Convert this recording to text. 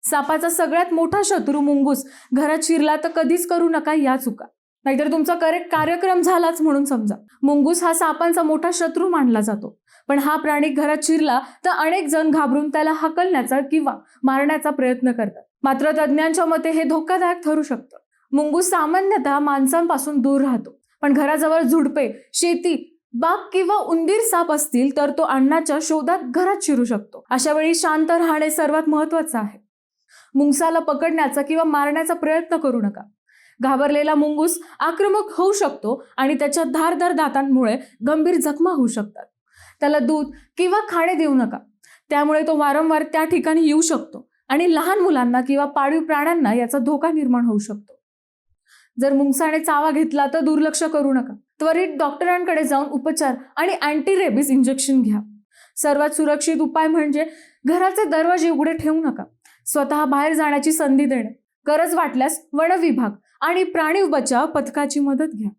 सापाचा सगळ्यात मोठा शत्रू मुंगूस घरात शिरला तर कधीच करू नका या चुका, नाहीतर तुमचा करेक्ट कार्यक्रम झालाच म्हणून समजा. मुंगूस हा सापांचा मोठा शत्रू मानला जातो, पण हा प्राणी घरात शिरला तर अनेक जण घाबरून त्याला हाकलण्याचा किंवा मारण्याचा प्रयत्न करतात. मात्र तज्ज्ञांच्या मते हे धोकादायक ठरू शकतं. मुंगूस सामान्यतः माणसांपासून दूर राहतो, पण घराजवळ झुडपे, शेती, बाग किंवा उंदीर साप असतील तर तो अन्नाच्या शोधात घरात शिरू शकतो. अशा वेळी शांत राहणे सर्वात महत्त्वाचं आहे. मुंगसाला पकडण्याचा किंवा मारण्याचा प्रयत्न करू नका. घाबरलेला मुंगूस आक्रमक होऊ शकतो आणि त्याच्या धारदार दातांमुळे गंभीर जखमा होऊ शकतात. त्याला दूध किंवा खाणे देऊ नका, त्यामुळे तो वारंवार त्या ठिकाणी येऊ शकतो आणि लहान मुलांना किंवा पाळीव प्राण्यांना याचा धोका निर्माण होऊ शकतो. जर मुंगसाने चावा घेतला तर दुर्लक्ष करू नका. त्वरित डॉक्टरांकडे जाऊन उपचार आणि अँटी रेबीज इंजेक्शन घ्या. सर्वात सुरक्षित उपाय म्हणजे घराचे दरवाजे उघडे ठेवू नका. स्वतः बाहेर जाण्याची संधी देणे, गरज वाटल्यास वन विभाग आणि प्राणी बचाव पथकाची मदत घ्या.